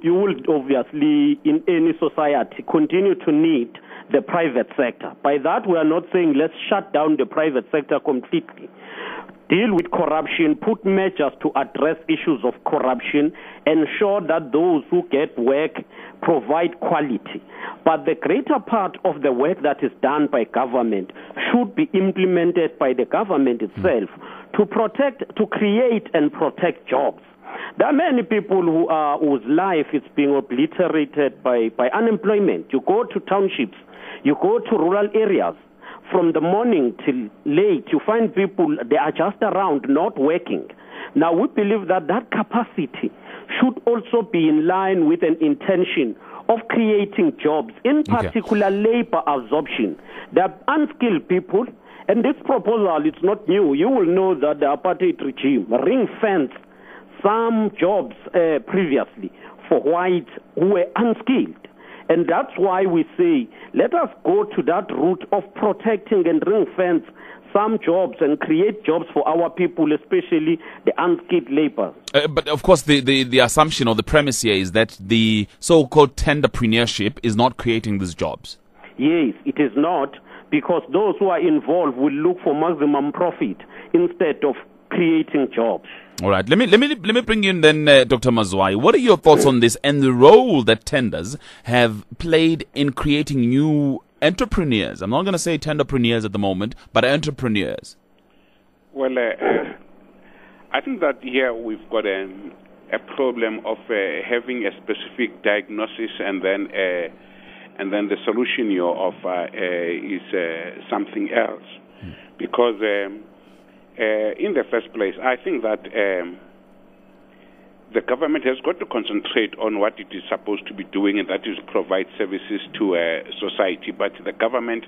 You will obviously, in any society, continue to need the private sector. By that, we are not saying let's shut down the private sector completely. Deal with corruption, put measures to address issues of corruption, ensure that those who get work provide quality. But the greater part of the work that is done by government should be implemented by the government itself to create and protect jobs. There are many people whose life is being obliterated by unemployment. You go to townships, you go to rural areas, from the morning till late, you find people, they are just around, not working. Now, we believe that that capacity should also be in line with an intention of creating jobs, in particular labor absorption. There are unskilled people, and this proposal, it's not new. You will know that the apartheid regime ring-fenced some jobs previously for whites who were unskilled. And that's why we say, let us go to that route of protecting and ring-fence some jobs and create jobs for our people, especially the unskilled labor. But of course, the assumption or the premise here is that the so-called tenderpreneurship is not creating these jobs. Yes, it is not, because those who are involved will look for maximum profit instead of creating jobs. All right. Let me bring you in then, Dr. Mazwai. What are your thoughts on this and the role that tenders have played in creating new entrepreneurs? I'm not going to say tenderpreneurs at the moment, but entrepreneurs. Well, I think that here we've got a problem of having a specific diagnosis and then the solution is something else, because. In the first place, I think that the government has got to concentrate on what it is supposed to be doing, and that is provide services to society. But the government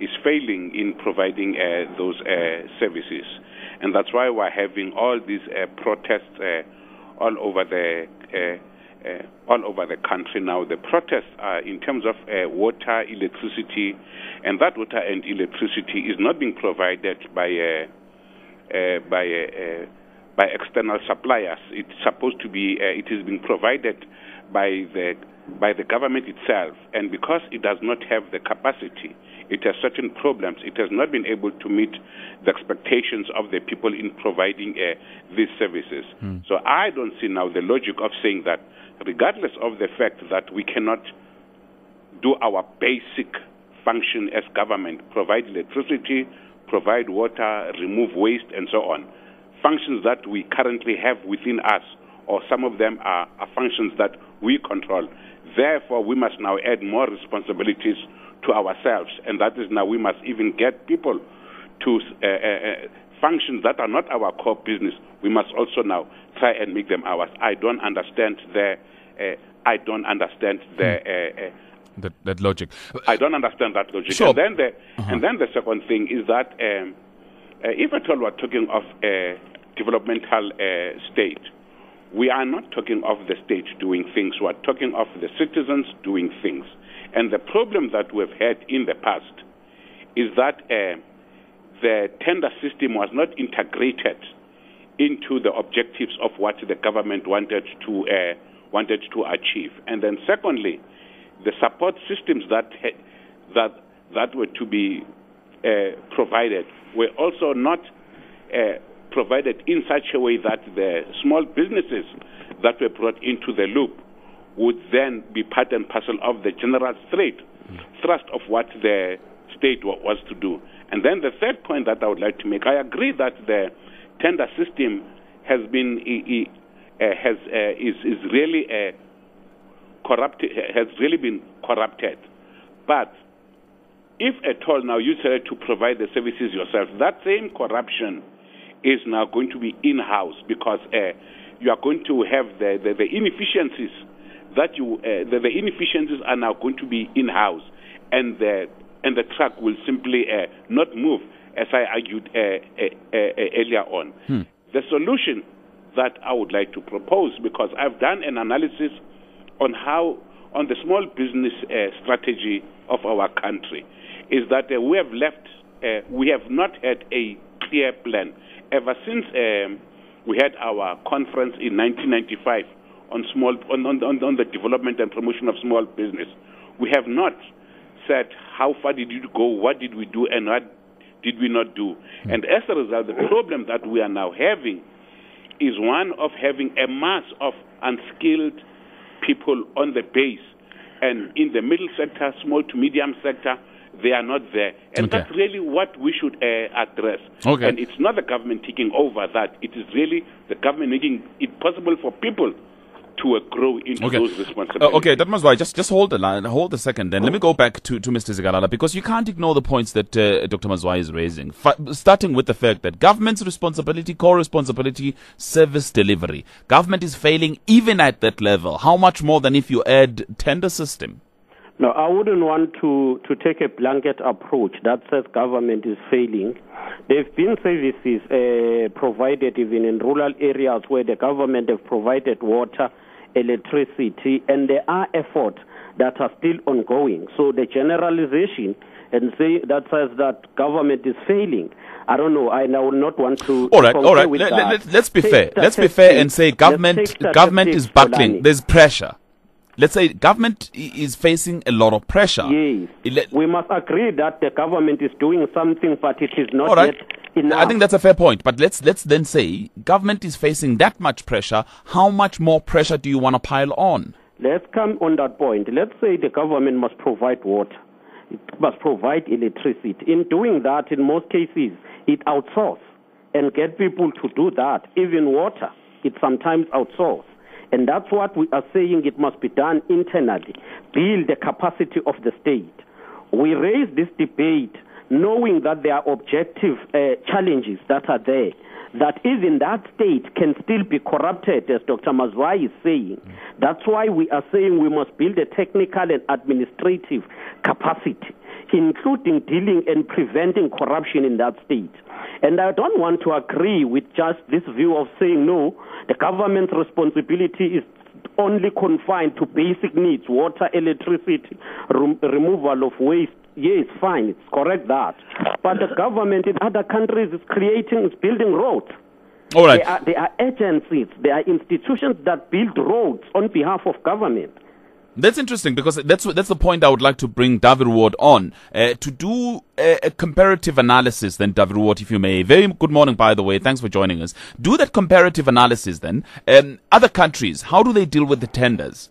is failing in providing those services, and that's why we're having all these protests all over the country now. The protests are in terms of water, electricity, and that water and electricity is not being provided by external suppliers. It's supposed to be. It is being provided by the government itself, and because it does not have the capacity, it has certain problems. It has not been able to meet the expectations of the people in providing these services. So I don't see now the logic of saying that, regardless of the fact that we cannot do our basic function as government, provide electricity, provide water, remove waste, and so on. Functions that we currently have within us, or some of them are functions that we control. Therefore, we must now add more responsibilities to ourselves, and that is now we must even get people to functions that are not our core business. We must also now try and make them ours. I don't understand that logic. I don't understand that logic. Sure. And then the second thing is that if at all we're talking of a developmental state, we are not talking of the state doing things. We're talking of the citizens doing things. And the problem that we've had in the past is that the tender system was not integrated into the objectives of what the government wanted to achieve. And then secondly, the support systems that were to be provided were also not provided in such a way that the small businesses that were brought into the loop would then be part and parcel of the general thrust of what the state was to do. And then the third point that I would like to make, I agree that the tender system has been been corrupted. But if at all now you try to provide the services yourself, that same corruption is now going to be in-house, because you are going to have the inefficiencies the inefficiencies are now going to be in-house, and the truck will simply not move, as I argued earlier on. The solution that I would like to propose, because I've done an analysis on the small business strategy of our country, is that we have not had a clear plan ever since we had our conference in 1995 on the development and promotion of small business. We have not said how far did you go, what did we do, and what did we not do. And as a result, the problem that we are now having is one of having a mass of unskilled people on the base, and in the middle sector, small to medium sector, they are not there. And that's really what we should address. And it's not the government taking over that. It is really the government making it possible for people to grow into those responsibilities. Okay, that must why. Just hold the line, hold a second. Then let me go back to Mr. Zikalala, because you can't ignore the points that Dr. Mazwai is raising. Starting with the fact that government's responsibility, core responsibility, service delivery. Government is failing even at that level. How much more than if you add tender system? No, I wouldn't want to take a blanket approach that says government is failing. There have been services provided even in rural areas where the government have provided water, electricity, and there are efforts that are still ongoing. So the generalization and say that says that government is failing, I don't know. I will not want to. All right. Let's be fair. Let's be fair and say government is buckling. There's pressure. Let's say government is facing a lot of pressure. Yes. We must agree that the government is doing something, but it is not yet enough. I think that's a fair point. But let's then say government is facing that much pressure. How much more pressure do you want to pile on? Let's come on that point. Let's say the government must provide water. It must provide electricity. In doing that, in most cases, it outsources and get people to do that. Even water, it sometimes outsources. And that's what we are saying, it must be done internally, build the capacity of the state. We raise this debate knowing that there are objective challenges that are there, that even that state can still be corrupted, as Dr. Mazwai is saying. That's why we are saying we must build a technical and administrative capacity, including dealing and preventing corruption in that state. And I don't want to agree with just this view of saying, no, the government's responsibility is only confined to basic needs, water, electricity, removal of waste. Yes, fine, it's correct that. But the government in other countries is building roads. All right. There are agencies, there are institutions that build roads on behalf of government. That's interesting, because that's the point I would like to bring Dawie Roodt on, to do a comparative analysis then, Dawie Roodt, if you may. Very good morning, by the way. Thanks for joining us. Do that comparative analysis then. Other countries, how do they deal with the tenders?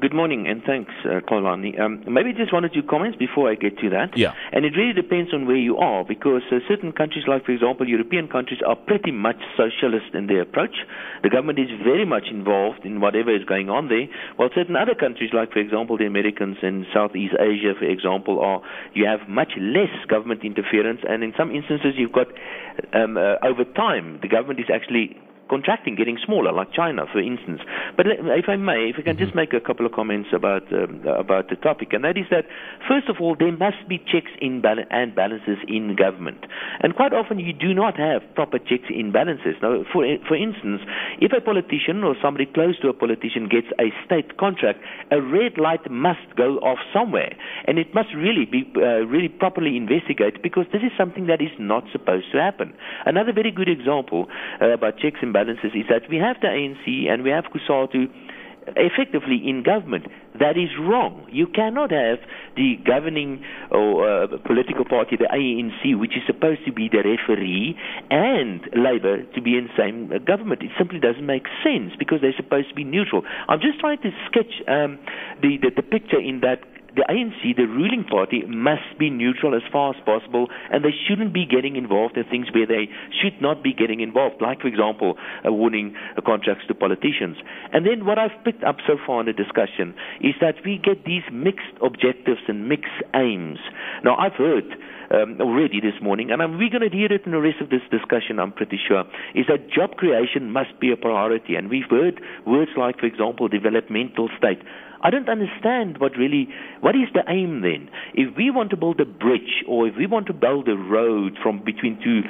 Good morning, and thanks, Kolani. Maybe just one or two comments before I get to that. Yeah. And it really depends on where you are, because certain countries, like, for example, European countries, are pretty much socialist in their approach. The government is very much involved in whatever is going on there, while certain other countries, like, for example, the Americans in Southeast Asia, for example, you have much less government interference, and in some instances you've got, over time, the government is actually contracting, getting smaller, like China, for instance. But if I can just make a couple of comments about the topic, and that is that, first of all, there must be checks and balances in government. And quite often you do not have proper checks and balances. Now, for instance, if a politician or somebody close to a politician gets a state contract, a red light must go off somewhere. And it must really be really properly investigated, because this is something that is not supposed to happen. Another very good example about checks and balances is that we have the ANC and we have KwaZulu effectively in government. That is wrong. You cannot have the governing or political party, the ANC, which is supposed to be the referee, and Labour to be in the same government. It simply doesn't make sense, because they're supposed to be neutral. I'm just trying to sketch the picture in that the ANC, the ruling party, must be neutral as far as possible, and they shouldn't be getting involved in things where they should not be getting involved, like, for example, awarding contracts to politicians. And then what I've picked up so far in the discussion is that we get these mixed objectives and mixed aims. Now, I've heard already this morning, and we're going to hear it in the rest of this discussion, I'm pretty sure, is that job creation must be a priority. And we've heard words like, for example, developmental state. I don't understand what is the aim then? If we want to build a bridge, or if we want to build a road from between two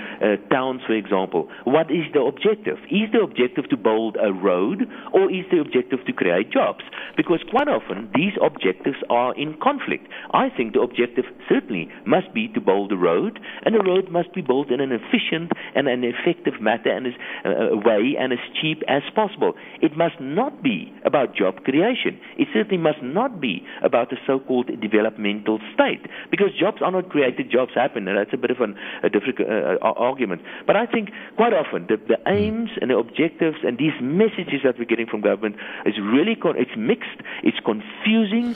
towns, for example, what is the objective? Is the objective to build a road, or is the objective to create jobs? because quite often these objectives are in conflict. I think the objective certainly must be to build a road, and a road must be built in an efficient and an effective manner and way and as cheap as possible. It must not be about job creation. It certainly must not be about the so-called developmental state, because jobs are not created, jobs happen, and that's a bit of a difficult argument. But I think quite often the aims and the objectives and these messages that we're getting from government is really it's mixed, it's confusing.